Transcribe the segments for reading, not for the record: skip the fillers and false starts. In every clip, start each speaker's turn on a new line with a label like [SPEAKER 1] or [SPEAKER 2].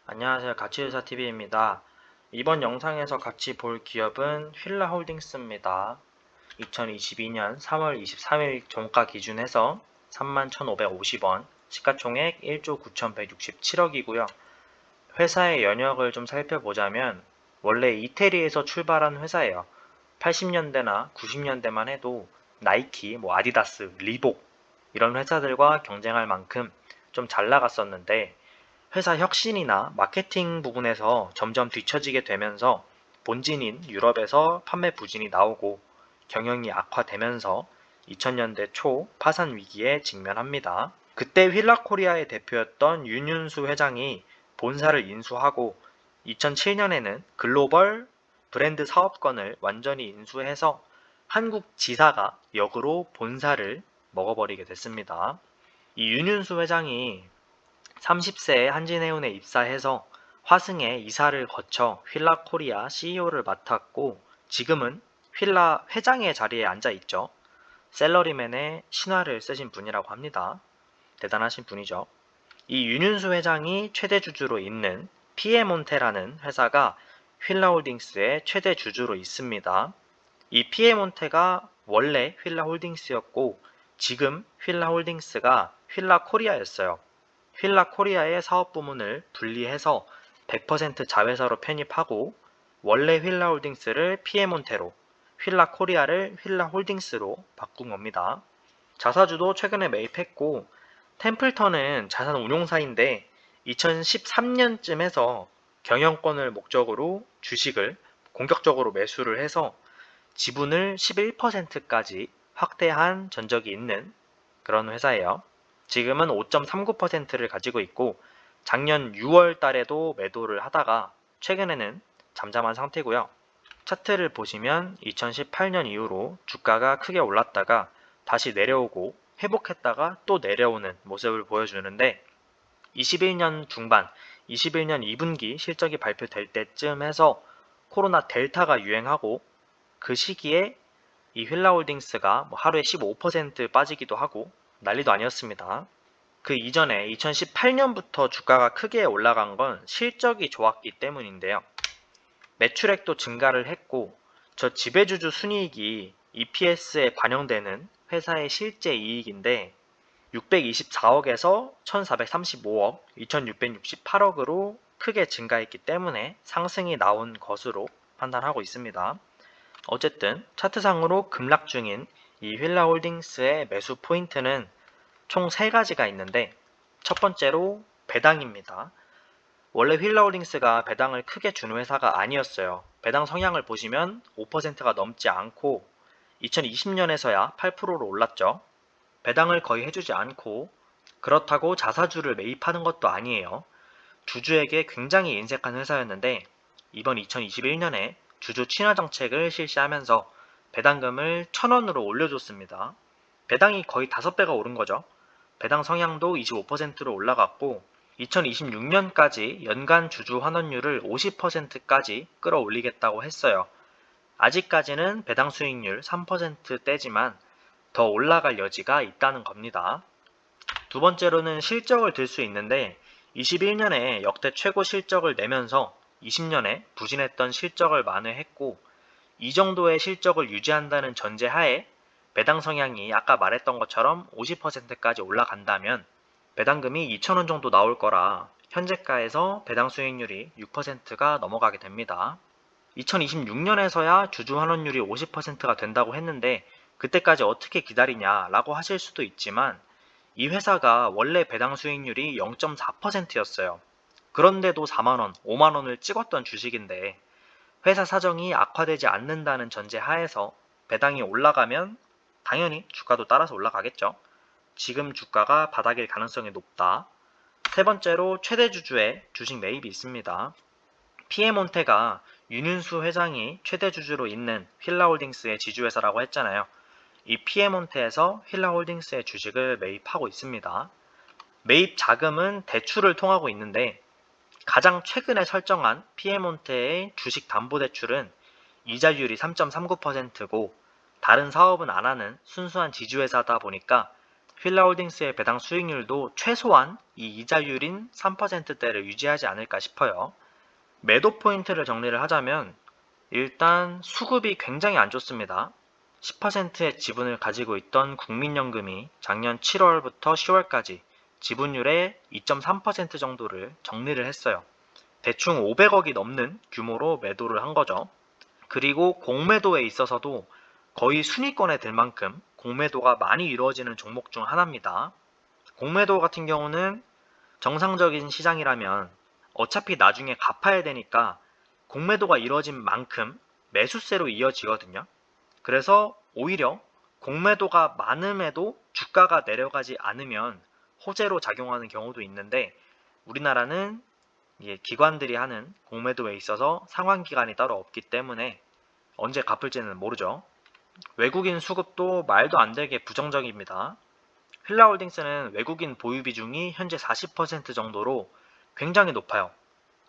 [SPEAKER 1] 안녕하세요. 가치회사TV입니다. 이번 영상에서 같이 볼 기업은 휠라홀딩스입니다. 2022년 3월 23일 종가 기준해서 31,550원, 시가총액 1조 9,167억이고요. 회사의 연역을 좀 살펴보자면 원래 이태리에서 출발한 회사예요. 80년대나 90년대만 해도 나이키, 아디다스, 리복 이런 회사들과 경쟁할 만큼 좀 잘 나갔었는데 회사 혁신이나 마케팅 부분에서 점점 뒤처지게 되면서 본진인 유럽에서 판매 부진이 나오고 경영이 악화되면서 2000년대 초 파산 위기에 직면합니다. 그때 휠라코리아의 대표였던 윤윤수 회장이 본사를 인수하고 2007년에는 글로벌 브랜드 사업권을 완전히 인수해서 한국 지사가 역으로 본사를 먹어버리게 됐습니다. 이 윤윤수 회장이 30세에 한진해운에 입사해서 화승에 이사를 거쳐 휠라코리아 CEO를 맡았고 지금은 휠라 회장의 자리에 앉아 있죠. 셀러리맨의 신화를 쓰신 분이라고 합니다. 대단하신 분이죠. 이 윤윤수 회장이 최대 주주로 있는 피에몬테라는 회사가 휠라홀딩스의 최대 주주로 있습니다. 이 피에몬테가 원래 휠라홀딩스였고 지금 휠라홀딩스가 휠라코리아였어요. 휠라코리아의 사업 부문을 분리해서 100% 자회사로 편입하고 원래 휠라홀딩스를 피에몬테로, 휠라코리아를 휠라홀딩스로 바꾼 겁니다. 자사주도 최근에 매입했고 템플턴은 자산 운용사인데 2013년쯤에서 경영권을 목적으로 주식을 공격적으로 매수를 해서 지분을 11%까지 확대한 전적이 있는 그런 회사예요. 지금은 5.39%를 가지고 있고 작년 6월 달에도 매도를 하다가 최근에는 잠잠한 상태고요. 차트를 보시면 2018년 이후로 주가가 크게 올랐다가 다시 내려오고 회복했다가 또 내려오는 모습을 보여주는데 21년 중반, 21년 2분기 실적이 발표될 때쯤 해서 코로나 델타가 유행하고 그 시기에 이 휠라홀딩스가 하루에 15% 빠지기도 하고 난리도 아니었습니다. 그 이전에 2018년부터 주가가 크게 올라간 건 실적이 좋았기 때문인데요. 매출액도 증가를 했고 저 지배주주 순이익이 EPS에 반영되는 회사의 실제 이익인데 624억에서 1435억, 2668억으로 크게 증가했기 때문에 상승이 나온 것으로 판단하고 있습니다. 어쨌든 차트상으로 급락 중인 이 휠라홀딩스의 매수 포인트는 총 3가지가 있는데 첫 번째로 배당입니다. 원래 휠라홀딩스가 배당을 크게 주는 회사가 아니었어요. 배당 성향을 보시면 5%가 넘지 않고 2020년에서야 8%로 올랐죠. 배당을 거의 해주지 않고 그렇다고 자사주를 매입하는 것도 아니에요. 주주에게 굉장히 인색한 회사였는데 이번 2021년에 주주 친화 정책을 실시하면서 배당금을 1,000원으로 올려줬습니다. 배당이 거의 5배가 오른 거죠. 배당 성향도 25%로 올라갔고 2026년까지 연간 주주 환원율을 50%까지 끌어올리겠다고 했어요. 아직까지는 배당 수익률 3%대지만 더 올라갈 여지가 있다는 겁니다. 두 번째로는 실적을 들 수 있는데 21년에 역대 최고 실적을 내면서 20년에 부진했던 실적을 만회했고 이 정도의 실적을 유지한다는 전제하에 배당 성향이 아까 말했던 것처럼 50%까지 올라간다면 배당금이 2,000원 정도 나올 거라 현재가에서 배당 수익률이 6%가 넘어가게 됩니다. 2026년에서야 주주 환원율이 50%가 된다고 했는데 그때까지 어떻게 기다리냐라고 하실 수도 있지만 이 회사가 원래 배당 수익률이 0.4%였어요. 그런데도 4만원, 5만원을 찍었던 주식인데 회사 사정이 악화되지 않는다는 전제 하에서 배당이 올라가면 당연히 주가도 따라서 올라가겠죠. 지금 주가가 바닥일 가능성이 높다. 세 번째로 최대 주주의 주식 매입이 있습니다. 피에몬테가 윤윤수 회장이 최대 주주로 있는 휠라홀딩스의 지주회사라고 했잖아요. 이 피에몬테에서 휠라홀딩스의 주식을 매입하고 있습니다. 매입 자금은 대출을 통하고 있는데 가장 최근에 설정한 피에몬테의 주식 담보대출은 이자율이 3.39%고 다른 사업은 안 하는 순수한 지주회사다 보니까 휠라홀딩스의 배당 수익률도 최소한 이 이자율인 3%대를 유지하지 않을까 싶어요. 매도 포인트를 정리를 하자면 일단 수급이 굉장히 안 좋습니다. 10%의 지분을 가지고 있던 국민연금이 작년 7월부터 10월까지 지분율의 2.3% 정도를 정리를 했어요. 대충 500억이 넘는 규모로 매도를 한 거죠. 그리고 공매도에 있어서도 거의 순위권에 들 만큼 공매도가 많이 이루어지는 종목 중 하나입니다. 공매도 같은 경우는 정상적인 시장이라면 어차피 나중에 갚아야 되니까 공매도가 이루어진 만큼 매수세로 이어지거든요. 그래서 오히려 공매도가 많음에도 주가가 내려가지 않으면 호재로 작용하는 경우도 있는데 우리나라는 기관들이 하는 공매도에 있어서 상환기간이 따로 없기 때문에 언제 갚을지는 모르죠. 외국인 수급도 말도 안 되게 부정적입니다. 휠라홀딩스는 외국인 보유 비중이 현재 40% 정도로 굉장히 높아요.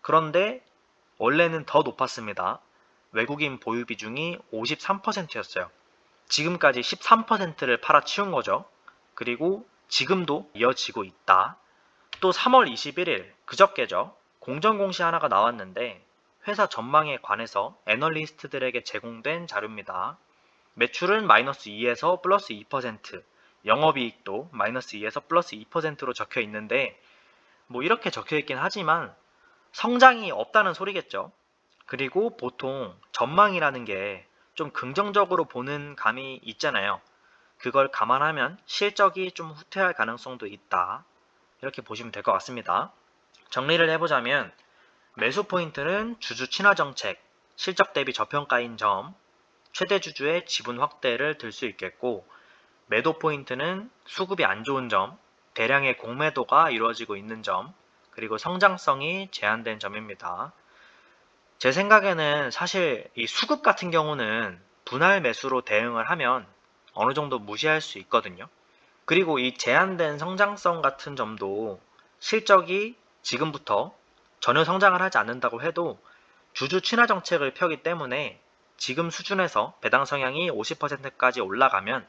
[SPEAKER 1] 그런데 원래는 더 높았습니다. 외국인 보유 비중이 53%였어요. 지금까지 13%를 팔아치운 거죠. 그리고 지금도 이어지고 있다. 또 3월 21일 그저께죠. 공정공시 하나가 나왔는데 회사 전망에 관해서 애널리스트들에게 제공된 자료입니다. 매출은 마이너스 2에서 플러스 2%, 영업이익도 마이너스 2에서 플러스 2%로 적혀 있는데 뭐 이렇게 적혀 있긴 하지만 성장이 없다는 소리겠죠. 그리고 보통 전망이라는 게 좀 긍정적으로 보는 감이 있잖아요. 그걸 감안하면 실적이 좀 후퇴할 가능성도 있다. 이렇게 보시면 될 것 같습니다. 정리를 해보자면 매수 포인트는 주주 친화 정책, 실적 대비 저평가인 점, 최대 주주의 지분 확대를 들 수 있겠고 매도 포인트는 수급이 안 좋은 점, 대량의 공매도가 이루어지고 있는 점, 그리고 성장성이 제한된 점입니다. 제 생각에는 사실 이 수급 같은 경우는 분할 매수로 대응을 하면 어느 정도 무시할 수 있거든요. 그리고 이 제한된 성장성 같은 점도 실적이 지금부터 전혀 성장을 하지 않는다고 해도 주주 친화 정책을 펴기 때문에 지금 수준에서 배당 성향이 50%까지 올라가면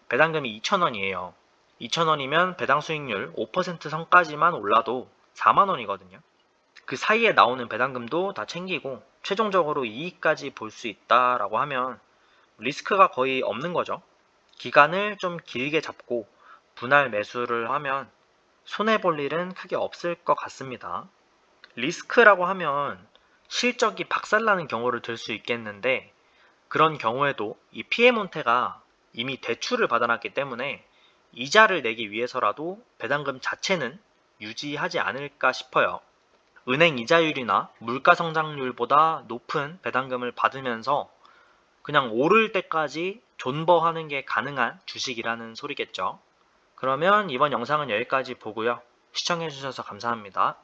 [SPEAKER 1] 배당금이 2,000원이에요. 2,000원이면 배당 수익률 5% 선까지만 올라도 4만원이거든요. 그 사이에 나오는 배당금도 다 챙기고 최종적으로 이익까지 볼 수 있다라고 하면 리스크가 거의 없는 거죠. 기간을 좀 길게 잡고 분할 매수를 하면 손해볼 일은 크게 없을 것 같습니다. 리스크라고 하면 실적이 박살나는 경우를 들 수 있겠는데 그런 경우에도 이 피에몬테가 이미 대출을 받아놨기 때문에 이자를 내기 위해서라도 배당금 자체는 유지하지 않을까 싶어요. 은행 이자율이나 물가 성장률보다 높은 배당금을 받으면서 그냥 오를 때까지 존버하는 게 가능한 주식이라는 소리겠죠. 그러면 이번 영상은 여기까지 보고요. 시청해주셔서 감사합니다.